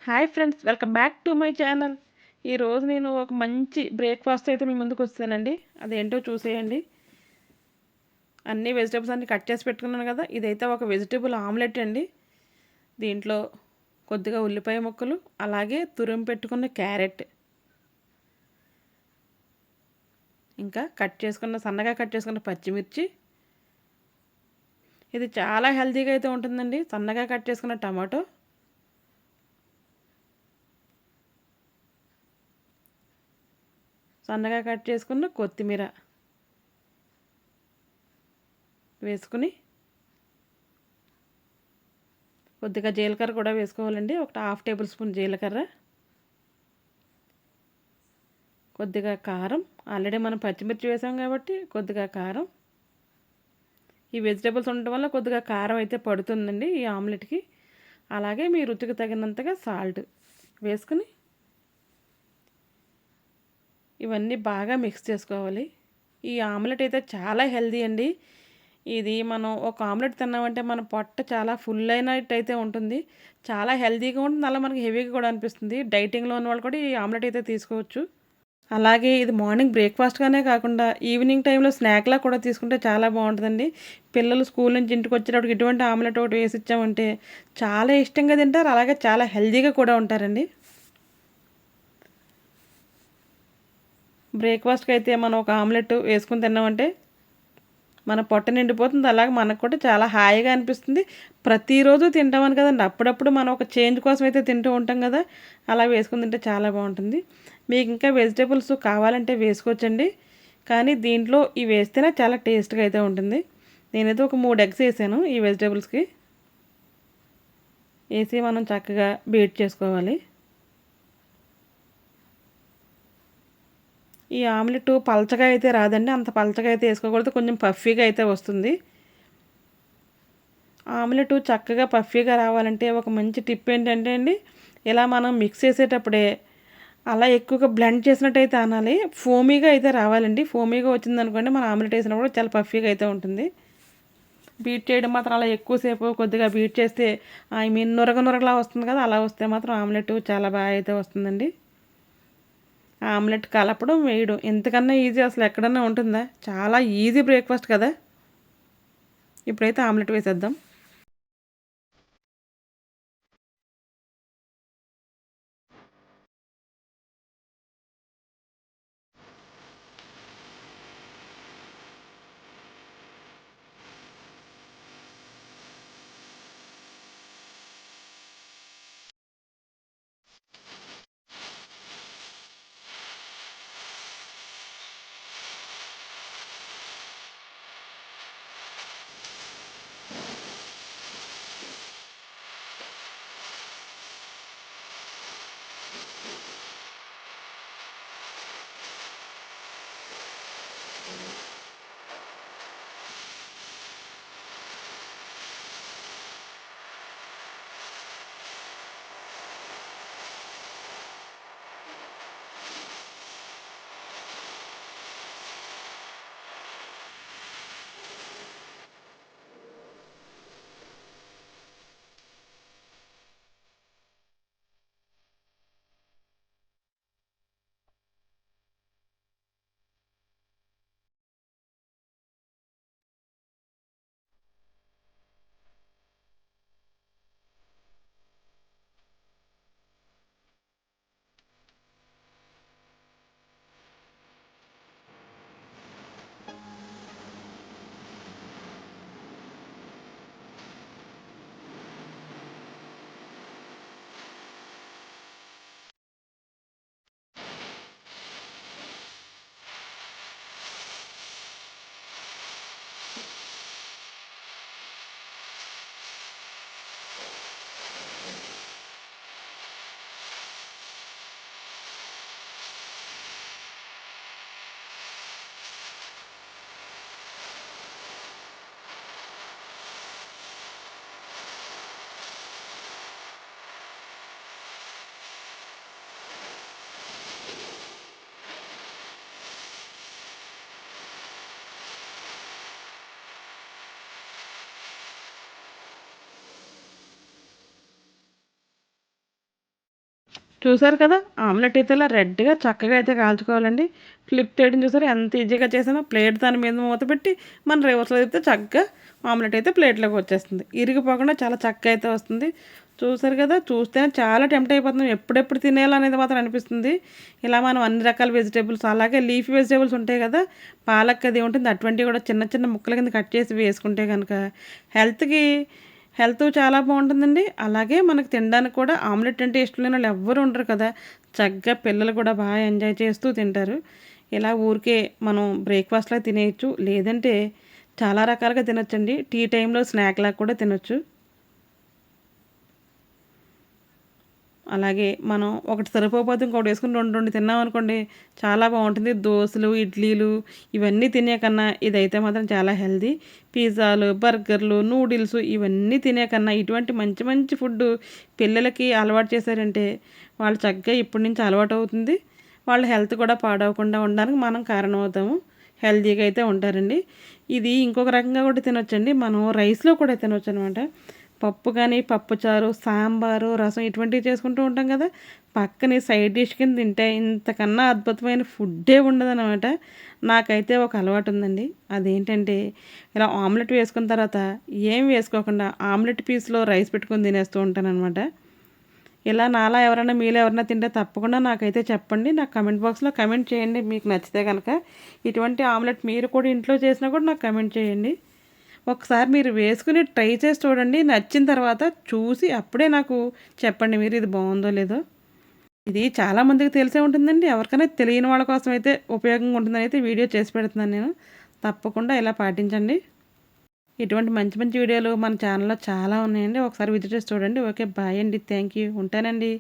Hi friends, welcome back to my channel. ఈరోజు నేను ఒక మంచి బ్రేక్ఫాస్ట్ అయితే మీ ముందుకు వస్తానండి. అదేంటో చూసేయండి. అన్ని వెజిటేబుల్స్ అన్ని కట్ చేసి పెట్టుకున్నాను కదా. ఇదైతే ఒక వెజిటేబుల్ ఆమ్లెట్ అండి. దీంట్లో కొద్దిగా ఉల్లిపాయ ముక్కలు, అలాగే తురిమి పెట్టుకున్న క్యారెట్, ఇంకా సన్నగా కట్ చేసుకున్న పచ్చిమిర్చి. ఇది చాలా హెల్తీగా అయితే ఉంటుందండి. సన్నగా కట్ చేసుకున్న టమాటో, సన్నగా కట్ చేసుకున్న కొత్తిమీర వేసుకుని, కొద్దిగా జీలకర్ర కూడా వేసుకోవాలండి. ఒక హాఫ్ టేబుల్ స్పూన్ జీలకర్ర, కొద్దిగా కారం. ఆల్రెడీ మనం పచ్చిమిర్చి వేసాం కాబట్టి కొద్దిగా కారం. ఈ వెజిటేబుల్స్ ఉండటం వల్ల కొద్దిగా కారం అయితే పడుతుందండి ఈ ఆమ్లెట్కి. అలాగే మీ రుచికి తగినంతగా సాల్ట్ వేసుకుని ఇవన్నీ బాగా మిక్స్ చేసుకోవాలి. ఈ ఆమ్లెట్ అయితే చాలా హెల్తీ అండి. ఇది మనం ఒక ఆమ్లెట్ తిన్నామంటే మన పొట్ట చాలా ఫుల్ అయినట్టు అయితే ఉంటుంది. చాలా హెల్తీగా ఉంటుంది. అలా మనకి హెవీగా కూడా అనిపిస్తుంది. డైటింగ్లో ఉన్న వాళ్ళు కూడా ఈ ఆమ్లెట్ అయితే తీసుకోవచ్చు. అలాగే ఇది మార్నింగ్ బ్రేక్ఫాస్ట్గానే కాకుండా ఈవినింగ్ టైంలో స్నాక్లా కూడా తీసుకుంటే చాలా బాగుంటుందండి. పిల్లలు స్కూల్ నుంచి ఇంటికి వచ్చేటప్పుడు ఇటువంటి ఆమ్లెట్ ఒకటి వేసి ఇచ్చామంటే చాలా ఇష్టంగా తింటారు. అలాగే చాలా హెల్తీగా కూడా ఉంటారండి. బ్రేక్ఫాస్ట్కి అయితే మనం ఒక ఆమ్లెట్ వేసుకుని తిన్నామంటే మన పొట్ట నిండిపోతుంది. అలాగే మనకు కూడా చాలా హాయిగా అనిపిస్తుంది. ప్రతిరోజు తింటామని కదండి, అప్పుడప్పుడు మనం ఒక చేంజ్ కోసం అయితే తింటూ ఉంటాం కదా. అలా వేసుకుని తింటే చాలా బాగుంటుంది. మీకు ఇంకా వెజిటేబుల్స్ కావాలంటే వేసుకోవచ్చండి. కానీ దీంట్లో ఇవి వేస్తేనే చాలా టేస్ట్గా అయితే ఉంటుంది. నేనైతే ఒక 3 ఎగ్స్ వేసాను ఈ వెజిటేబుల్స్కి. వేసి మనం చక్కగా బీట్ చేసుకోవాలి. ఈ ఆమ్లెట్ పలచగా అయితే రాదండి. అంత పలచగా అయితే వేసుకోకూడదు. కొంచెం పఫీగా అయితే వస్తుంది. ఆమ్లెట్ చక్కగా పఫీగా రావాలంటే ఒక మంచి టిప్ ఏంటంటే అండి, ఇలా మనం మిక్స్ చేసేటప్పుడే అలా ఎక్కువగా బ్లెండ్ చేసినట్టయితే అనాలి. ఫోమీగా అయితే రావాలండి. ఫోమీగా వచ్చిందనుకోండి మన ఆమ్లెట్ వేసినప్పుడు చాలా పఫీగా అయితే ఉంటుంది. బీట్ చేయడం మాత్రం అలా ఎక్కువసేపు కొద్దిగా బీట్ చేస్తే నురగ నురగలా వస్తుంది కదా, అలా వస్తే మాత్రం ఆమ్లెట్ చాలా బాగా అయితే వస్తుందండి. ఆమ్లెట్ కలపడం, వేయడం ఎంతకన్నా ఈజీ అసలు ఎక్కడన్నా ఉంటుందా? చాలా ఈజీ బ్రేక్ఫాస్ట్ కదా. ఇప్పుడైతే ఆమ్లెట్ వేసేద్దాం. చూసారు కదా! ఆమ్లెట్ అయితే ఇలా రెడ్‌గా చక్కగా అయితే కాల్చుకోవాలండి. ఫ్లిప్ చేయడం చూసారా ఎంత ఈజీగా చేశానో. ప్లేట్ దాని మీద మూత పెట్టి మనం రివర్స్‌లో తిప్పితే చక్కగా ఆమ్లెట్ అయితే ప్లేట్‌లోకి వచ్చేస్తుంది. ఇరిగిపోకుండా చాలా చక్కగా అయితే వస్తుంది. చూసారు కదా! చూస్తేనే చాలా టెంప్ట్ అయిపోతున్నాం. ఎప్పుడెప్పుడు తినేయాలనేది మాత్రం అనిపిస్తుంది. ఇలా మనం అన్ని రకాల వెజిటబుల్స్ అలాగే లీఫీ వెజిటబుల్స్ ఉంటాయి కదా! పాలక్ అది ఉంటుంది. అటువంటివి కూడా చిన్న చిన్న ముక్కల కింద కట్ చేసి వేసుకుంటే గనక హెల్త్‌కి హెల్త్ చాలా బావుంటుందండి. అలాగే మనకు తినడానికి కూడా ఆమ్లెట్ అంటే ఇష్టం లేనోళ్ళు ఎవ్వరు ఉండరు కదా! చక్కగా పిల్లలు కూడా బాగా ఎంజాయ్ చేస్తూ తింటారు. ఇలా ఊరికే మనం బ్రేక్‌ఫాస్ట్‌లా తినేయొచ్చు. లేదంటే చాలా రకాలుగా తినొచ్చండి. టీ టైంలో స్నాక్‌లాగా కూడా తినొచ్చు. అలాగే మనం ఒకటి సరిపోకపోతే ఇంకోటేసుకొని 2, 2 తిన్నామనుకోండి చాలా బావుంటుంది. దోసలు, ఇడ్లీలు ఇవన్నీ తినే కన్నా ఇదైతే మాత్రం చాలా హెల్తీ. పిజ్జాలు, బర్గర్‌లు, నూడిల్స్ ఇవన్నీ తినే కన్నా ఇటువంటి మంచి మంచి ఫుడ్డు పిల్లలకి అలవాటు చేశారంటే వాళ్ళు చక్కగా ఇప్పటి నుంచి అలవాటవుతుంది. వాళ్ళ హెల్త్ కూడా పాడవకుండా ఉండడానికి మనం కారణమవుతాము. హెల్తీగా అయితే ఉంటారండి. ఇది ఇంకొక రకంగా కూడా తినొచ్చండి. మనం రైస్‌లో కూడా తినొచ్చనమాట. పప్పు కానీ, పప్పుచారు, సాంబారు, రసం ఇటువంటివి చేసుకుంటూ ఉంటాం కదా! పక్కనే సైడ్ డిష్ కింద తింటే ఇంతకన్నా అద్భుతమైన ఫుడ్డే ఉండదనమాట. నాకైతే ఒక అలవాటుందండి. అదేంటంటే ఇలా ఆమ్లెట్ వేసుకున్న తర్వాత ఏం వేసుకోకుండా ఆమ్లెట్ పీస్‌లో రైస్ పెట్టుకొని తినేస్తూ ఉంటాననమాట. ఇలా నాలా ఎవరైనా మీలో ఎవరైనా తింటే తప్పకుండా నాకైతే చెప్పండి. నాకు కామెంట్ బాక్స్‌లో కామెంట్ చేయండి మీకు నచ్చితే గనక. ఇటువంటి ఆమ్లెట్ మీరు కూడా ఇంట్లో చేసినా కూడా నాకు కామెంట్ చేయండి. ఒకసారి మీరు వేసుకొని ట్రై చేసి చూడండి. నచ్చిన తర్వాత చూసి అప్పుడే నాకు చెప్పండి మీరు ఇది బావుందో లేదో. ఇది చాలా మందికి తెలిసే ఉంటుందండి. ఎవరికైనా తెలియని వాళ్ళ కోసం అయితే ఉపయోగంగా ఉంటుందని అయితే వీడియో చేసి పెడుతున్నాను నేను. తప్పకుండా ఇలా పాటించండి. ఇటువంటి మంచి మంచి వీడియోలు మన ఛానల్‌లో చాలా ఉన్నాయండి. ఒకసారి విజిట్ చేసి చూడండి. ఓకే. బాయ్ అండి. Thank you. ఉంటానండి.